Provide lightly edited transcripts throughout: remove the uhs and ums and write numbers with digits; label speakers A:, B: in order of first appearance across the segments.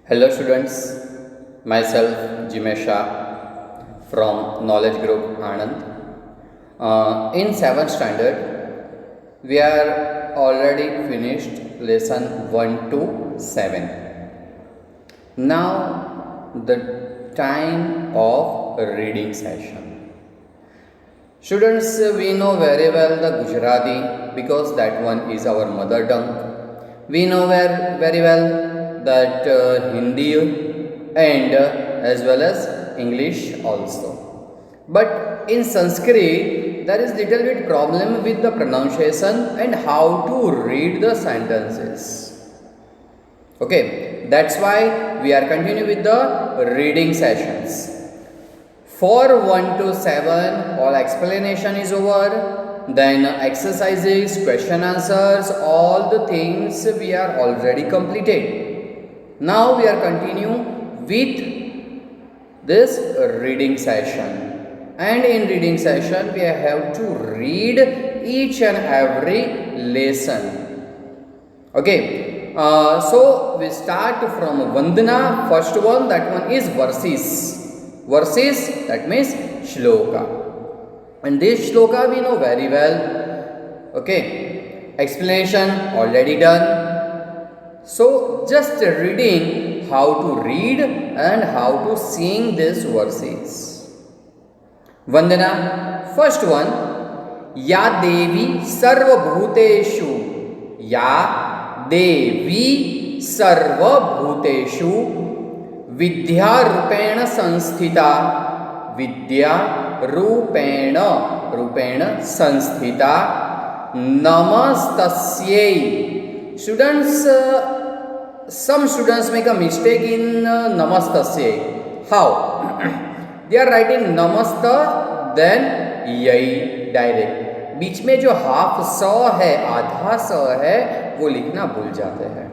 A: Hello students, myself Jimesha from Knowledge Group Anand. In 7th standard, we are already finished lesson 1 to 7. Now the time of reading session. Students, we know very well the Gujarati because that one is our mother tongue. We know very well that Hindi and as well as English also. But in Sanskrit, there is little bit problem with the pronunciation and how to read the sentences. Okay, that's why we are continuing with the reading sessions. For 1 to 7, all explanation is over. Then exercises, question answers, all the things we are already completed. Now we are continuing with this reading session. And in reading session, we have to read each and every lesson. Okay. So we start from Vandana. First one, that one is verses. Verses, that means shloka. And this shloka we know very well. Okay. Explanation already done. So just reading how to read and how to sing these verses. Vandana. First one. Ya Devi Sarvabhuteshu. Ya Devi Sarvabhuteshu विद्या रूपेण संस्थिता. विद्या रूपेण संस्थिता. नमस्तस्यै. Students, some students make a mistake in नमस्तस्यै. How? They are writing नमस्त then यई direct. बीच में जो हाफ स है, आधा स है, वो लिखना भूल जाते हैं.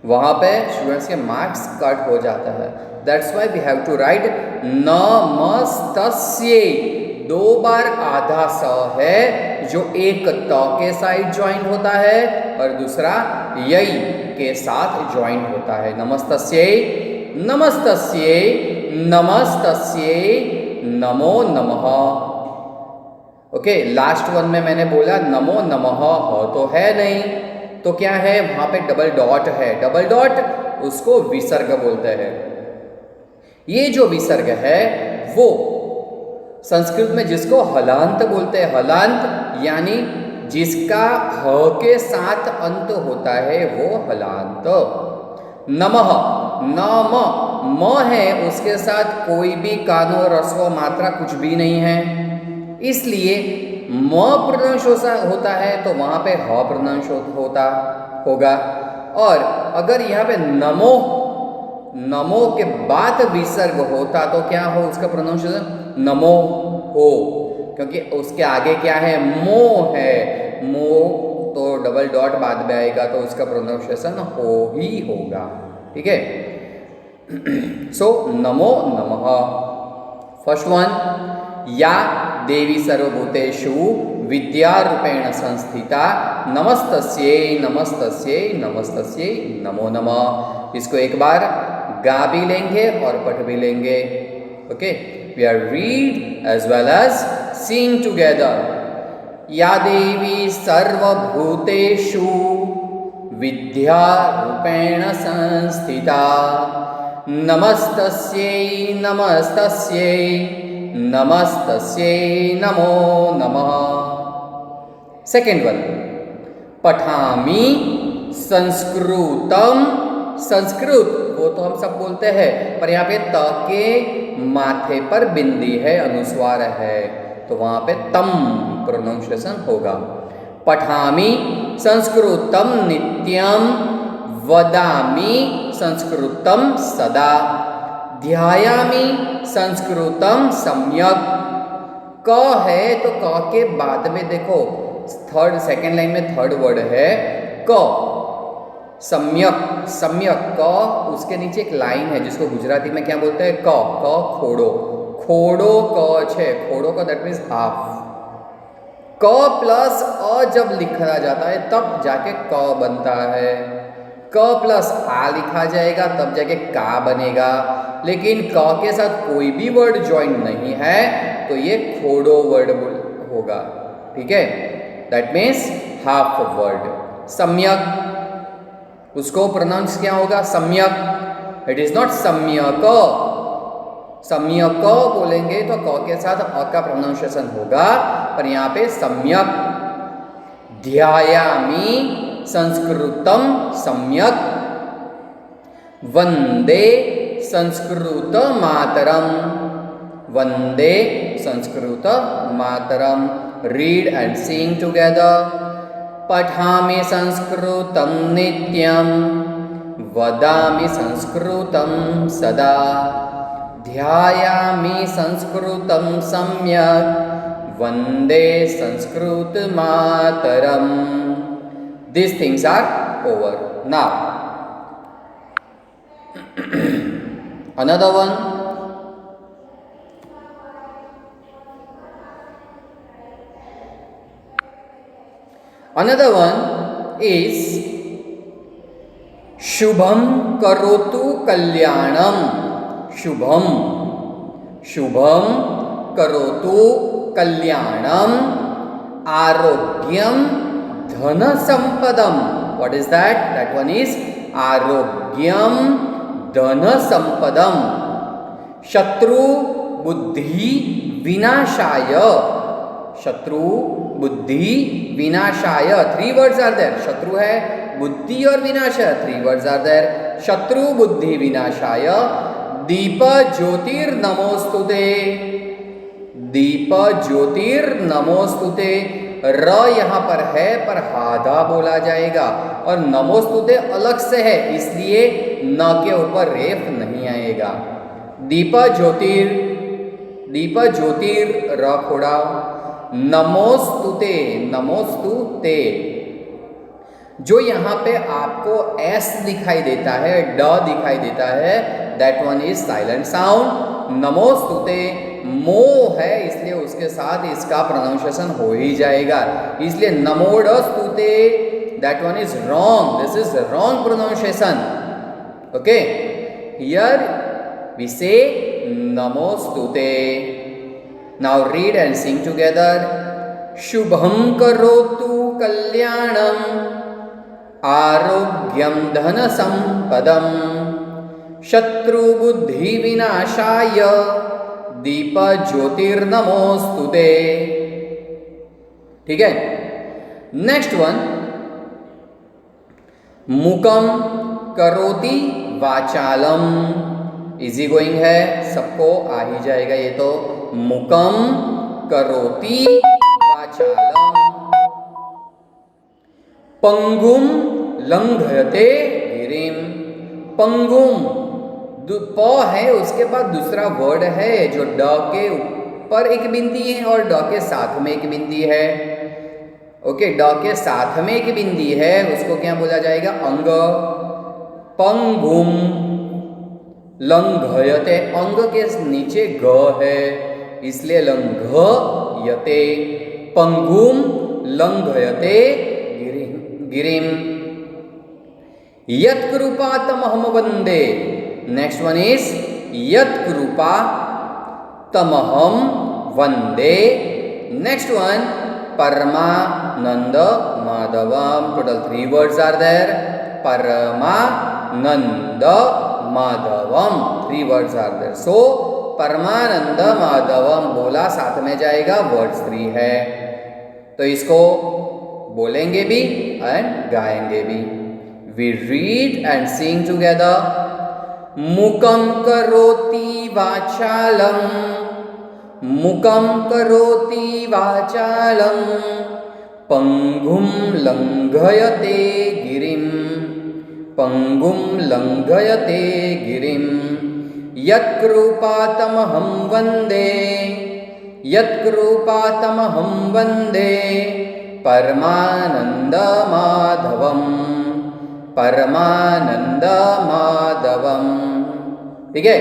A: वहाँ पे स्टूडेंट्स के मार्क्स कट हो जाता है. That's why we have to write नमस्तस्यै. 2 बार आधा स है जो एक त के साइड ज्वाइन होता है और दूसरा यई के साथ ज्वाइन होता है. नमस्तस्यै, नमस्तस्यै, नमस्तस्यै, नमो नमः. ओके, लास्ट वन में मैंने बोला नमो नमः हो तो है नहीं, तो क्या है वहां पे डबल डॉट है. डबल डॉट उसको विसर्ग बोलते हैं. ये जो विसर्ग है वो संस्कृत में जिसको हलांत बोलते हैं. हलांत यानी जिसका ह के साथ अंत होता है वो हलांत. नमः, नम म है, उसके साथ कोई भी कानो रस्व मात्रा कुछ भी नहीं है, इसलिए म प्रोनाउंस होता है तो वहां पे ह प्रोनाउंस होता होगा. और अगर यहाँ पे नमो, नमो के बाद विसर्ग होता तो क्या हो उसका प्रोनाउंसिएशन? नमो हो, क्योंकि उसके आगे क्या है? मो है. मो तो डबल डॉट बाद में आएगा तो उसका प्रोनाउंसिएशन हो ही होगा. ठीक है. सो नमो नमः. First one. या देवी सर्वभूतेषु विद्या रूपेण संस्थिता. नमस्तस्यै, नमस्तस्यै, नमस्तस्यै, नमो नमः. इसको एक बार गा भी लेंगे और पढ़ भी लेंगे. Okay, we are read as well as sing together. या देवी सर्वभूतेषु विद्या रूपेण संस्थिता. नमस्तस्यै, नमस्तस्यै, नमस्तस्यै, नमो नमः. Second one. पठामि संस्कृतम. संस्कृत वो तो हम सब बोलते हैं, पर यहाँ पे त के माथे पर बिंदी है, अनुस्वार है, तो वहां पे तम प्रोनाउंसिएशन होगा. पठामि संस्कृतम नित्यम. वदामि संस्कृतम सदा. ध्यायामि संस्कृतम सम्यक. क है तो क के बाद में देखो थर्ड, सेकेंड लाइन में थर्ड वर्ड है क. सम्यक, सम्यक क, उसके नीचे एक लाइन है जिसको गुजराती में क्या बोलते हैं? क. क खोड़ो, खोड़ो क छे. खोड़ो का दैट मीन्स हाफ. क प्लस अ जब लिखा जाता है तब जाके क बनता है. क प्लस आ लिखा जाएगा, तब जाके का बनेगा। लेकिन क के साथ कोई भी वर्ड ज्वाइन नहीं है तो ये खोडो वर्ड होगा। ठीक है, दैट मीन्स हाफ वर्ड। सम्यक, उसको प्रोनाउंस क्या होगा? सम्यक। इट इज नॉट सम्यक। सम्यक बोलेंगे तो क के साथ अ का प्रोनाउंसिएशन होगा, पर यहाँ पे सम्यक। ध्यायामि संस्कृतम सम्यक, वंदे संस्कृत मातरम, वंदे संस्कृत मातरम। Read and sing together. पठामि संस्कृतं नित्यं, वदामि संस्कृतं सदा, ध्यायामि संस्कृतं सम्यक्, वंदे संस्कृत मातरम। These things are over. Now another one. Another one is Shubham करोतु कल्याणम। शुभम, शुभम करोतु कल्याणम, आरोग्यम धन संपदम। What is that? That one is आरोग्यम धन संपदम। शत्रु बुद्धि विनाशाय, शत्रु बुद्धि विनाशाय। 3 words are there. शत्रु है, बुद्धि और विनाश है। 3 words are there. शत्रु बुद्धि विनाशाय। दीप ज्योतिर्नमोस्तुते, दीप ज्योतिर्नमोस्तुते। र यहाँ पर है पर हाधा बोला जाएगा, और नमोस्तुते अलग से है, इसलिए न के ऊपर रेफ नहीं आएगा। दीप ज्योतिर, दीप ज्योतिर र खोड़ा। नमोस्तुते, नमोस्तुते। जो यहाँ पे आपको एस दिखाई देता है, ड दिखाई देता है, that one is silent sound. नमोस्तुते मो है, इसलिए उसके साथ इसका प्रोनाउंसिएशन हो ही जाएगा, इसलिए नमोडस्तुते, that one is wrong. This is wrong pronunciation. Okay, here we say नमोस्तुते। Now read and sing together. शुभम करोतु कल्याणम, आरोग्यम धन संपदम, शत्रु बुद्धि विनाशाय, दीप ज्योतिर्नमोस्तुते। ठीक है, नेक्स्ट वन। मुकम करोति वाचालम। इजी गोइंग है, सबको आ ही जाएगा ये तो। मुकम करोति वाचालम। पंगुम लंघयते गिरिम। पंगुम, प है, उसके बाद दूसरा वर्ड है जो ड के ऊपर एक बिंदी है और ड के साथ में एक बिंदी है। ओके, ड के साथ में एक बिंदी है, उसको क्या बोला जाएगा? अंग। पंगुम लंघयते, अंग के नीचे ग है, इसलिए लंघयते। पंगुम लंघयते गिरिम। यत् कृपा तमहम वंदे। नेक्स्ट वन इज यत् कृपा तमहम वंदे। नेक्स्ट वन परमानंद माधवम। Total 3 words are there. परमानंद माधवम, 3 words are there. So परमानंद माधवम बोला, साथ में जाएगा, वर्ड्स 3 है, तो इसको बोलेंगे भी एंड गाएंगे भी। We read and sing together. मुकम करोति वाचालम, मुकम करोति वाचालम, पंगुम लंघयते गिरिम, पंगुम लंघयते गिरिम। यत्कृपातमहं वन्दे, यत्कृपातमहं वन्दे, परमानंदमाधवम, परमानंदमाधवम। ठीक है,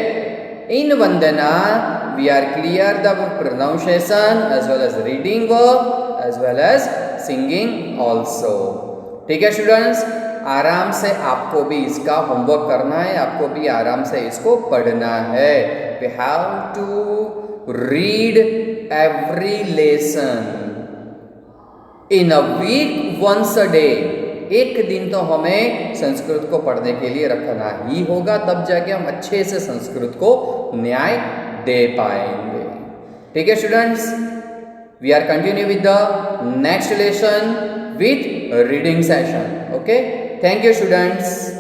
A: इन वंदना we are clear the pronunciation as well as reading verb as well as singing also. ठीक है स्टूडेंट्स, आराम से आपको भी इसका होमवर्क करना है, आपको भी आराम से इसको पढ़ना है। We have to read every lesson in a week once a day. एक दिन तो हमें संस्कृत को पढ़ने के लिए रखना ही होगा, तब जाके हम अच्छे से संस्कृत को न्याय दे पाएंगे। ठीक है students, we are continue with the next lesson with reading session. Okay, thank you students.